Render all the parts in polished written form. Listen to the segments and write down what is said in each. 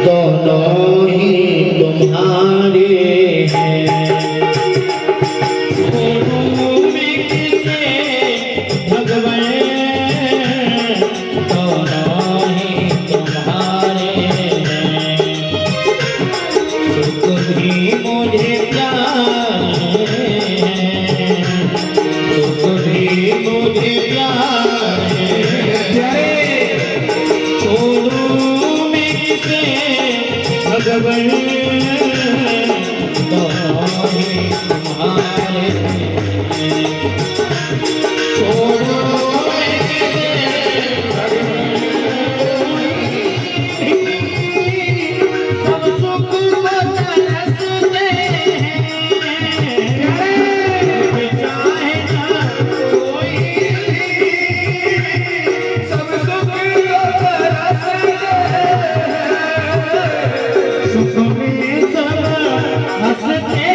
दोनों ही तुम्हारे हैं। छोड़ूं मैं किसे भगवान, दोनों ही तुम्हारे हैं। सुख भी मुझे प्यारे हैं, सुख भी मुझे प्यारे हैं। छोड़ूं मैं किसे भगवान, दोनों ही तुम्हारे हैं। छोड़ूं मैं किसे भगवान, सब सुख को तरसते हैं, चाहे ना कोई, सब सुख को तरसते हैं, सुख में सब हंसते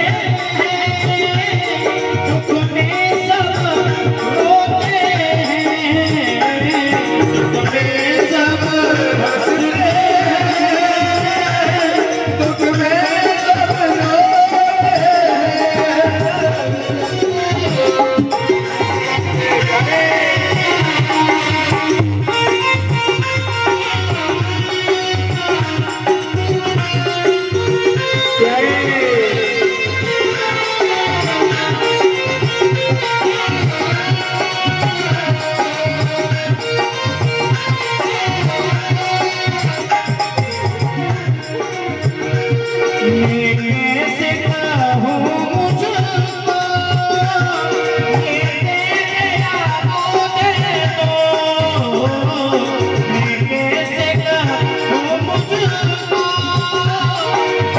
हैं, दुख में सब रोते हैं, सुख में सब हंसते हैं, दुख में सब रोते मैं कैसे कहूँ मुझको, ये तेरे यारों दे दो। मैं कैसे कहूँ मुझको,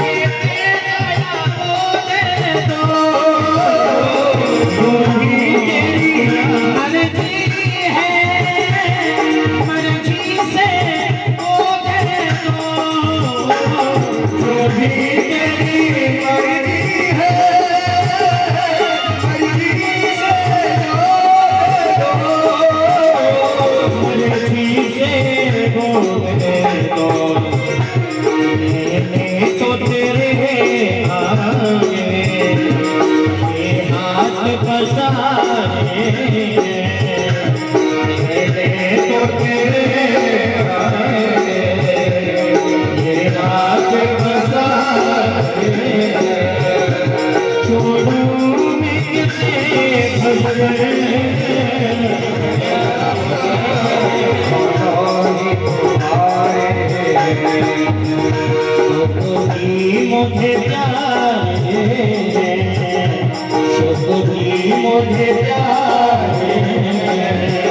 ये तेरे यारों दे दो। जो भी तेरी मर्जी है, मर्जी से वो दे दो। जो भी तेरी मर्जी है, मर्जी से वो दे दो। मर्जी से वो दे दो। मैंने तो तेरे आगे ये हाथ पसारे हैं, मैंने तो तेरे आगे ये हाथ पसारे हैं। छोड़ूं मैं किसे भगवान, सुख भी मुझे प्यारे हैं, सुख भी मुझे प्यारे हैं।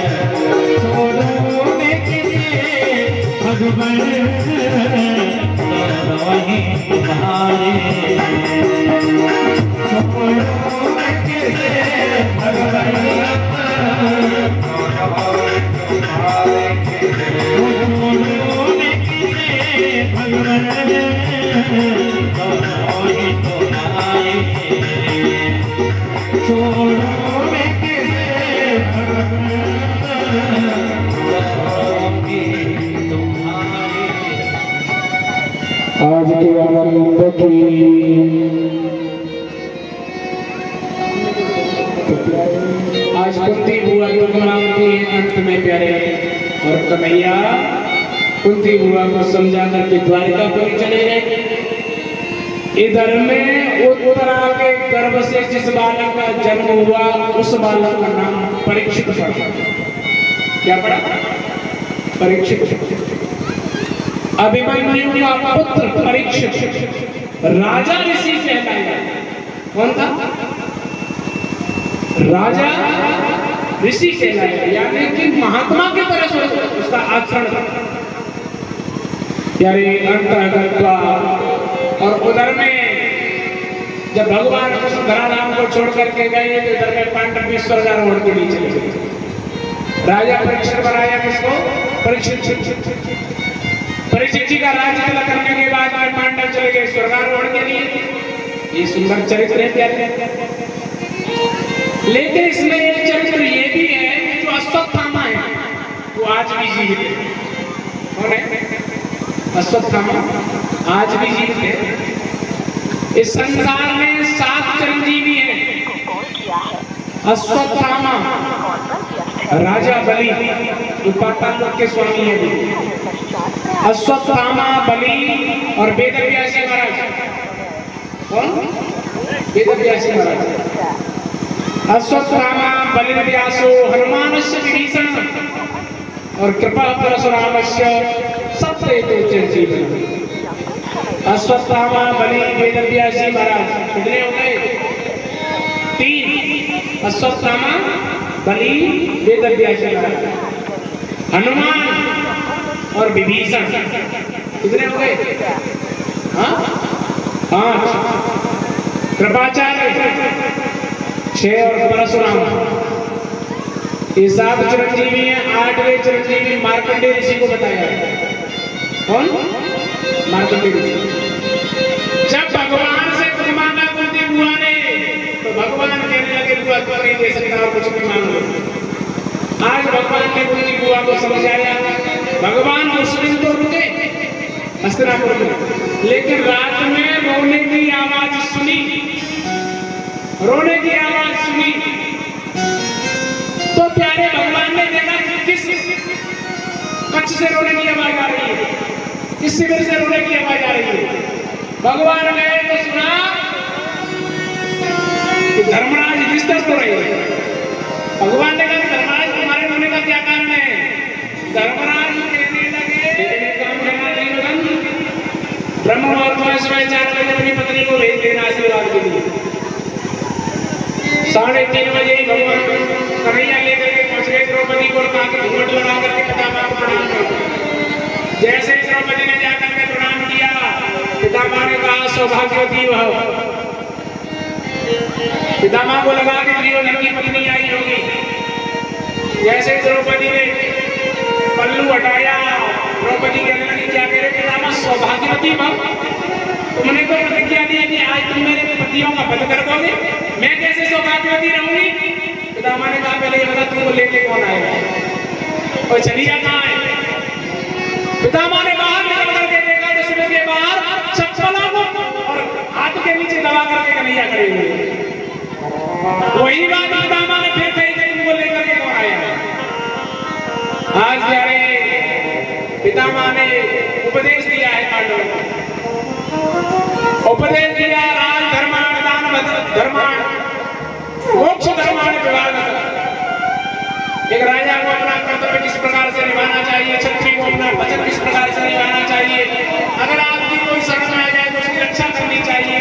छोड़ूं मैं किसे भगवान, दोनों ही तुम्हारे हैं। छोड़ूं मैं किसे भगवान, छोड़ूं मैं किसे भगवान, दोनों ही तुम्हारे हैं। छोड़ूं मैं किसे भगवान, दोनों ही तुम्हारे हैं। आज के आनंद की आज कुंती बुआ तुलरावती अंत में प्यारे और कन्हैया कुंती बुआ को समझा करके द्वारिकापुरी चले गए। इधर में उत्तरा के गर्भ से जिस बालक का जन्म हुआ उस बालक का नाम परीक्षित पड़ा। क्या पड़ा? परीक्षित। अभिमन्यु का पुत्र परीक्षित राजा ऋषि कहलाया। कौन था? राजा ऋषि कहलाया, यानी कि महात्मा की तरह से उसका आचरण था। यानी अंतर्गत और उधर में जब भगवान उस धराधाम को छोड़ करके गए तो इधर में पांडव भी स्वर्गारोहण के लिए चले गए। राजा परीक्षित बनाया किसको? परीक्षित। परीक्षित जी का राज्य करने के बाद में पांडव चले गए स्वर्गारोहण के लिए। ये सुंदर चरित्र है प्यारे। लेकिन इसमें एक चरित्र ये भी है कि जो अश्वत्थामा है वो आज भी जीवित है। कौन है? अश्वत्थामा। आज भी जीवित है। इस संसार में 7 चिरंजीवी हैं। अश्वत्थामा, राजा बलि, जो पाताल लोक के स्वामी हैं। अश्वत्थामा, बलि और वेदव्यासी महाराज। कौन? वेदव्यासी महाराज। अश्वत्थामा, बलिर्व्यासो, हनुमानस्य विभीषण और कृपा परशुरामस्य सप्तैते चिरंजीवी। अश्वत्थामा, बलि, वेदव्यासी महाराज कितने हो गए? 3। अश्वत्थामा, बलि, वेदव्यासी महाराज, हनुमान और विभीषण कितने हो गए? हाँ 5। कृपाचार्य 6 और परशुराम ये 7 चिरंजीवी हैं। 8वें चिरंजीवी मार्कंडेय ऋषि को बताया। कौन? मार्कंडेय ऋषि। जब भगवान से कुछ मांगा कुंती बुआ ने, तो भगवान कहने लगे बुआ तो नहीं दे सकता और कुछ भी मांग लो। आज भगवान ने कुंती बुआ को समझ आया। भगवान उस दिन तो रुके हस्तिनापुर में, लेकिन रात में रोने की आवाज सुनी। रोने की आवाज सुनी तो प्यारे भगवान ने देखा किस कच्छ से रोने की आवाज आ रही है, किस शिविर से रोने की आवाज आ रही है। भगवान ने तो सुना कि धर्मराज युधिष्ठिर रो रहे हैं। भगवान ने कहा धर्मराज तुम्हारे रोने का क्या कारण है? धर्मराज कहने लगे ब्रह्म मुहूर्त में सुबह 4 बजे अपनी पत्नी को भेज देना आशीर्वाद के लिए। 3:30 बजे भगवान कन्हैया लेकर के पहुंच गए द्रौपदी को, घूंघट लगा करके पितामह को प्रणाम कर। जैसे ही द्रौपदी ने जाकर के प्रणाम किया, पितामह ने कहा सौभाग्यवती वह। पितामह को लगा कि दुर्योधन की पत्नी आई होगी। जैसे द्रौपदी ने पल्लू हटाया, द्रौपदी कहने लगी क्या कह रहे पितामह सौभाग्यवती वह? तुमने तो प्रतिज्ञा दी कि आज तुम मेरे पतियों का वध कर दोगे, मैं कैसे सौभाग्यवती रहूंगी? पितामह ने कहा पहले ये बता तुमको लेके कौन आएगा और चलिया कहाँ है? पितामह ने बाहर निकल करके देखा तो शिविर के बाहर चप्पलों को और हाथ के नीचे दबा करके कन्हैया खड़े हुए। वही बात पितामह ने फिर कही कि तुमको लेकर के कौन आएगा? आज प्यारे पितामह ने उपदेश दिया है पांडवों को, उपदेश दिया राज धर्माण दान धर्माण मोक्ष धर्माण विभाग। एक राजा को अपना कर्तव्य किस प्रकार से निभाना चाहिए, क्षत्रिय को अपना वचन किस प्रकार से निभाना चाहिए, अगर आपकी कोई शरण में आ जाए तो उसकी रक्षा करनी चाहिए।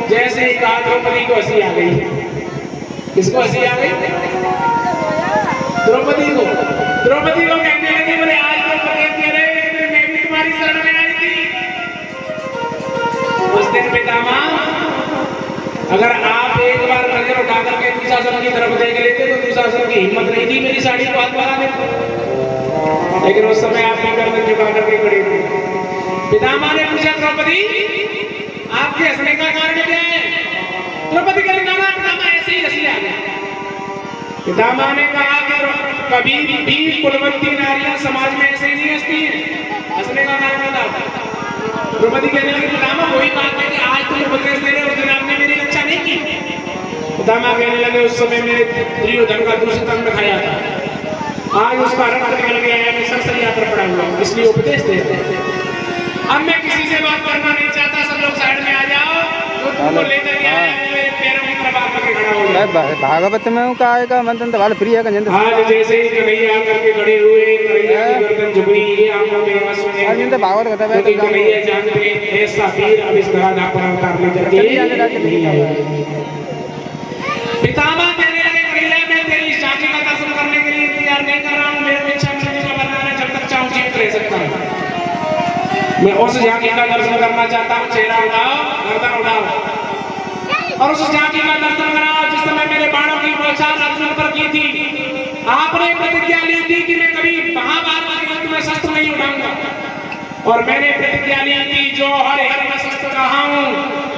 जैसे ही कहा द्रौपदी को हंसी आ गई। किसको हंसी आ गई? द्रौपदी को। द्रौपदी को कहने लगी बोले आज तो उपदेश दे रहे मैं भी तुम्हारी शरण में आई थी। उस दिन पितामह अगर आप एक बार नजर उठा करके दुशासन की तरफ देख लेते तो दुशासन की हिम्मत नहीं थी मेरी साड़ी को हाथ लगा देते, लेकिन उस समय आप भी गर्दन झुका करके खड़े थे। पितामह ने पूछा द्रौपदी आपके हंसने का कारण क्या है? द्रौपदी कह रही नाना पितामह ऐसे ही हंसी आ गया। पितामह ने कहा कि कभी भी कुलवंती नारियां समाज में ऐसे ही नहीं हंसती हैं, हंसने का कारण बताओ। द्रौपदी कहने लगी पितामह वही बात है कि आज तुम उपदेश दे रहे हो, उस दिन आपने मेरी रक्षा नहीं की। पितामह कहने लगे उस समय मेरे दुर्योधन का दूषित अंग खाया था, आज उसका रक्त निकल गया है, मैं सरसरिया पर पड़ा हुआ हूं, इसलिए उपदेश दे रहे हैं। अब मैं किसी से बात करना नहीं चाहता, सब लोग साइड में आ जाओ, जो तुमको लेकर के आया है मेरे पैरों की तरफ आकर के खड़ा हो जाओ। भागवत में का आएगा मंत्र तो वाले फ्री है कंजन। आज जैसे ही कन्हैया आकर के खड़े हुए, कन्हैया की गर्दन झुकी, ये आंखों में आंसू ने आज जिनसे भागवत कहता है तो कन्हैया जानते हैं ऐसा वीर अब इस धराधाम पर अवतार लेकर के नहीं आया। पितामह कहने लगे कन्हैया मैं तेरी इस झांकी का दर्शन करने के लिए इंतजार नहीं कर रहा हूँ, मेरी इच्छा मृत्यु का वरदान है, जब तक चाहूँ जीवित रह सकता हूँ। मैं उस झांकी का दर्शन करना चाहता हूँ, चेहरा उठाओ, गर्दन उठाओ और उस झांकी का दर्शन कराओ जिस समय मेरे बाणों की बौछार अर्जुन पर की थी। आपने प्रतिज्ञा ली थी कि मैं कभी महाभारत के युद्ध में शस्त्र नहीं उठाऊंगा और मैंने प्रतिज्ञा ली थी जो हरे हर मैं शस्त्र कहा हूं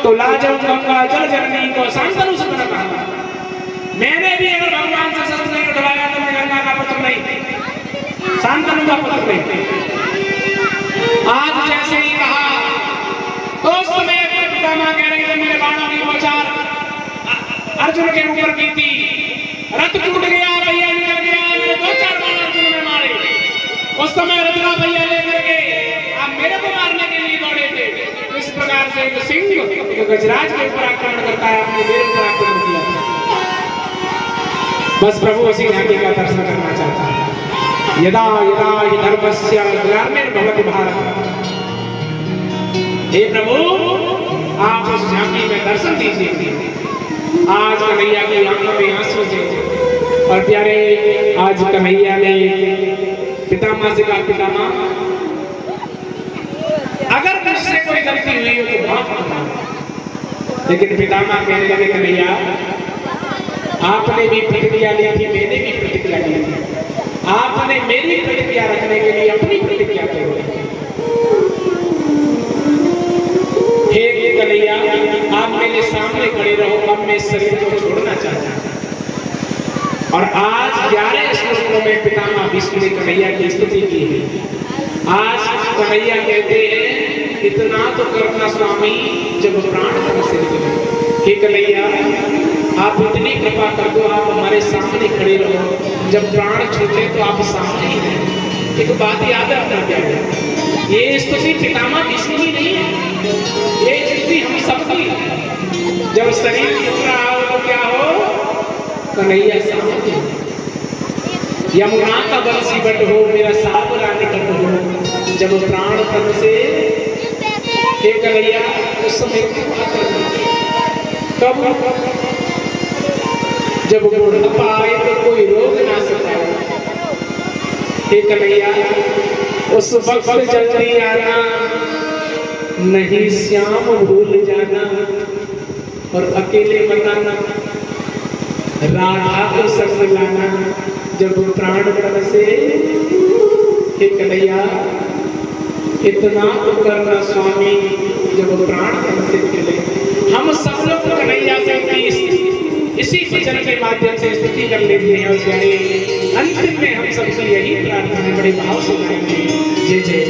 तो लाजम गंगा जल जननी को शांतनु से कहा। मैंने भी अगर भगवान से शस्त्र नहीं उठवाया तो मैं गंगा का पुत्र नहीं, शांतनु का पुत्र नहीं। आज जैसे ही कहा अर्जुन के ऊपर की थी, रथ टूट गया, भैया निकल गया, मेरे 2-4 बाण अर्जुन ने मारे। उस समय रथरा भैया लेकर के आप मेरे को मारने के लिए दौड़े थे। इस प्रकार से एक सिंह जो गजराज के ऊपर आक्रमण करता है, आपने मेरे ऊपर आक्रमण किया। बस प्रभु उसी झांकी का दर्शन करना चाहता है। यदा यदा हि धर्मस्य ग्लानिर्भवति भारत। हे प्रभु, आप उस झांकी में दर्शन दीजिए। आज कन्हैया की आंखों में आंसू थे और प्यारे आज कन्हैया ने पितामह से कहा, पितामह अगर मुझसे कोई गलती हुई हो तो माफ करना। लेकिन पितामह कहने लगे, कन्हैया आपने भी प्रतिज्ञा ली थी, मैंने भी प्रतिज्ञा ली थी। आपने मेरी प्रतिज्ञा रखने के लिए अपनी प्रतिज्ञा करो। हे कन्हैया, आप मेरे सामने खड़े रहो, अब मैं शरीर को छोड़ना चाहता हूं। और आज 11 श्लोकों में पितामह भीष्म ने कन्हैया की स्तुति की है। आज कन्हैया कहते हैं, इतना तो करना स्वामी जब प्राण तन से निकले। हे कन्हैया, आप इतनी कृपा कर दो, आप हमारे सामने खड़े रहो, जब प्राण छूटे तो आप सामने ही हैं। एक बात याद रखना प्यारे, ये स्तुति पितामह भीष्म की नहीं है, ये स्तुति हम सबकी है। जब शरीर छूट रहा हो तो क्या हो, कन्हैया सामने। यमुना का बंसी बट हो, मेरा सावरा निकट हो, जब प्राण तन से। हे कन्हैया, उस समय की बात है, कब जब बुढ़ापा आए तो कोई रोक ना सका। हे कन्हैया, उस वक्त जल्दी आना, नहीं श्याम भूल जाना और अकेले बताना, राधा को संग लाना जब प्राण तन से। हे कन्हैया, इतना तो करना स्वामी जब प्राण तन से निकले। हम सब लोग कन्हैया से इसी वचन के माध्यम से स्तुति कर लेते हैं और प्यारे अंतिम में हम सबसे यही प्रार्थना बड़े भाव से करेंगे। जय जय।